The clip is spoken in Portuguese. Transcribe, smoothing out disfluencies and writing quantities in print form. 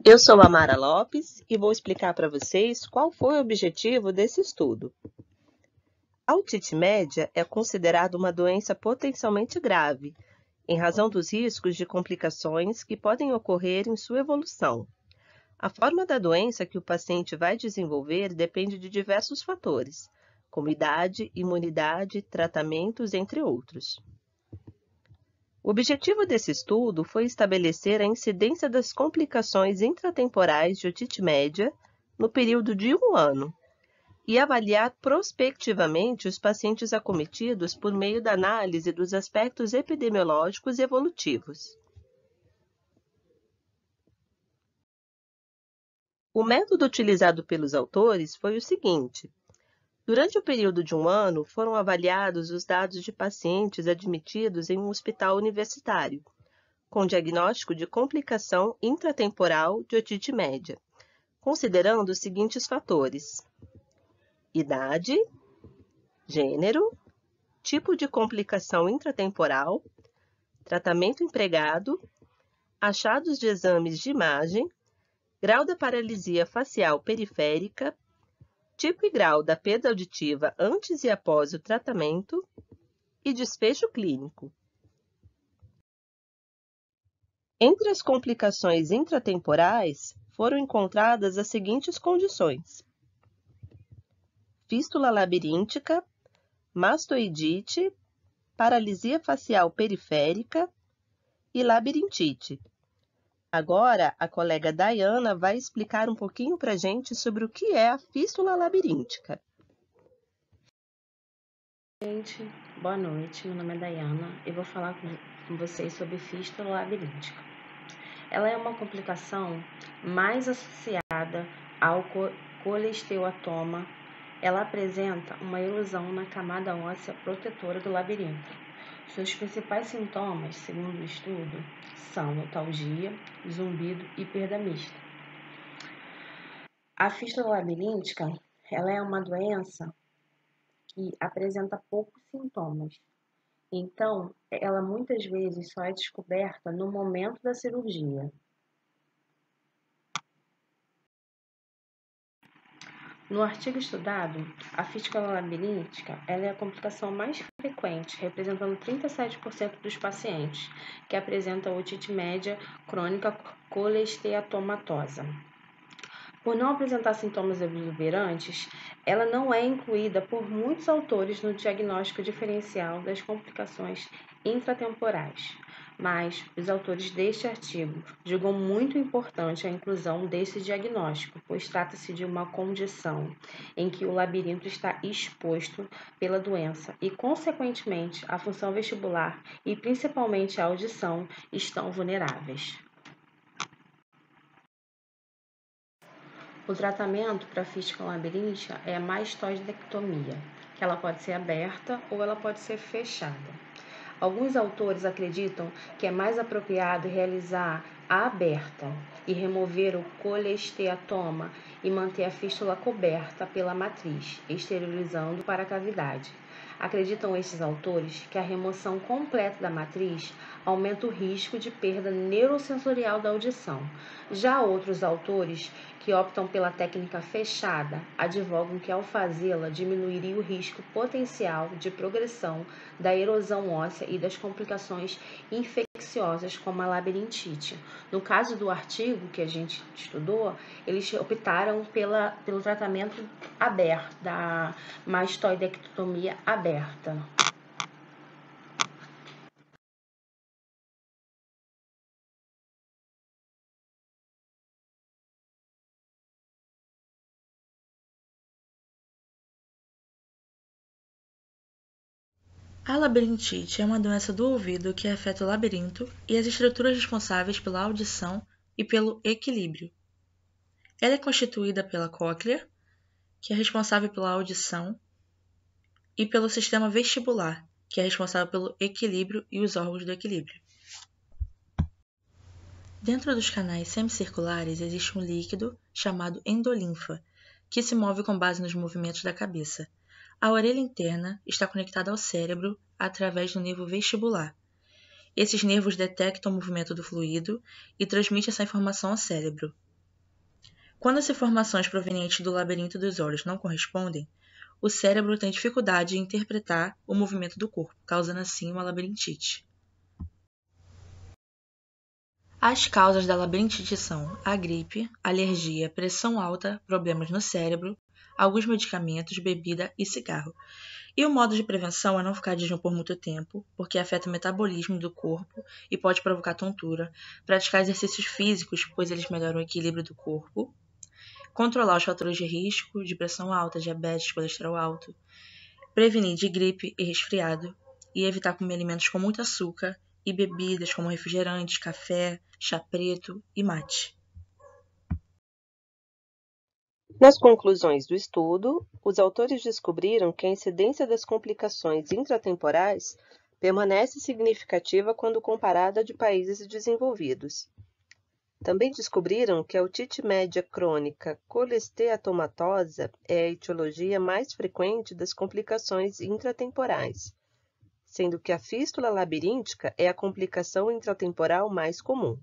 Eu sou a Mara Lopes e vou explicar para vocês qual foi o objetivo desse estudo. A otite média é considerada uma doença potencialmente grave, em razão dos riscos de complicações que podem ocorrer em sua evolução. A forma da doença que o paciente vai desenvolver depende de diversos fatores, como idade, imunidade, tratamentos, entre outros. O objetivo desse estudo foi estabelecer a incidência das complicações intratemporais de otite média no período de 1 ano e avaliar prospectivamente os pacientes acometidos por meio da análise dos aspectos epidemiológicos e evolutivos. O método utilizado pelos autores foi o seguinte: durante o período de 1 ano, foram avaliados os dados de pacientes admitidos em um hospital universitário, com diagnóstico de complicação intratemporal de otite média, considerando os seguintes fatores: idade, gênero, tipo de complicação intratemporal, tratamento empregado, achados de exames de imagem, grau da paralisia facial periférica, tipo e grau da perda auditiva antes e após o tratamento e desfecho clínico. Entre as complicações intratemporais, foram encontradas as seguintes condições: fístula labiríntica, mastoidite, paralisia facial periférica e labirintite. Agora, a colega Dayana vai explicar um pouquinho para a gente sobre o que é a fístula labiríntica. Gente, boa noite, meu nome é Dayana e vou falar com vocês sobre fístula labiríntica. Ela é uma complicação mais associada ao colesteatoma. Ela apresenta uma erosão na camada óssea protetora do labirinto. Seus principais sintomas, segundo o estudo, são notalgia, zumbido e perda mista. A fístula labiríntica, ela é uma doença que apresenta poucos sintomas. Então, ela muitas vezes só é descoberta no momento da cirurgia. No artigo estudado, a fístula labiríntica ela é a complicação mais frequente, representando 37% dos pacientes que apresentam otite média crônica colesteatomatosa. Por não apresentar sintomas exuberantes, ela não é incluída por muitos autores no diagnóstico diferencial das complicações intratemporais. Mas os autores deste artigo julgam muito importante a inclusão desse diagnóstico, pois trata-se de uma condição em que o labirinto está exposto pela doença e, consequentemente, a função vestibular e principalmente a audição estão vulneráveis. O tratamento para fístula labiríntica é a mastoidectomia, que ela pode ser aberta ou ela pode ser fechada. Alguns autores acreditam que é mais apropriado realizar a aberta e remover o colesteatoma e manter a fístula coberta pela matriz, exteriorizando para a cavidade. Acreditam estes autores que a remoção completa da matriz aumenta o risco de perda neurosensorial da audição. Já outros autores que optam pela técnica fechada advogam que ao fazê-la diminuiria o risco potencial de progressão da erosão óssea e das complicações infecciosas como a labirintite. No caso do artigo que a gente estudou, eles optaram pelo tratamento aberto, da mastoidectomia aberta. A labirintite é uma doença do ouvido que afeta o labirinto e as estruturas responsáveis pela audição e pelo equilíbrio. Ela é constituída pela cóclea, que é responsável pela audição, e pelo sistema vestibular, que é responsável pelo equilíbrio e os órgãos do equilíbrio. Dentro dos canais semicirculares existe um líquido chamado endolinfa, que se move com base nos movimentos da cabeça. A orelha interna está conectada ao cérebro através do nervo vestibular. Esses nervos detectam o movimento do fluido e transmitem essa informação ao cérebro. Quando as informações provenientes do labirinto dos olhos não correspondem, o cérebro tem dificuldade em interpretar o movimento do corpo, causando assim uma labirintite. As causas da labirintite são a gripe, alergia, pressão alta, problemas no cérebro, alguns medicamentos, bebida e cigarro. E o modo de prevenção é não ficar de jejum por muito tempo, porque afeta o metabolismo do corpo e pode provocar tontura, praticar exercícios físicos, pois eles melhoram o equilíbrio do corpo, controlar os fatores de risco de pressão alta, diabetes, colesterol alto, prevenir de gripe e resfriado e evitar comer alimentos com muito açúcar e bebidas como refrigerantes, café, chá preto e mate. Nas conclusões do estudo, os autores descobriram que a incidência das complicações intratemporais permanece significativa quando comparada a de países desenvolvidos. Também descobriram que a otite média crônica colesteatomatosa é a etiologia mais frequente das complicações intratemporais, sendo que a fístula labiríntica é a complicação intratemporal mais comum.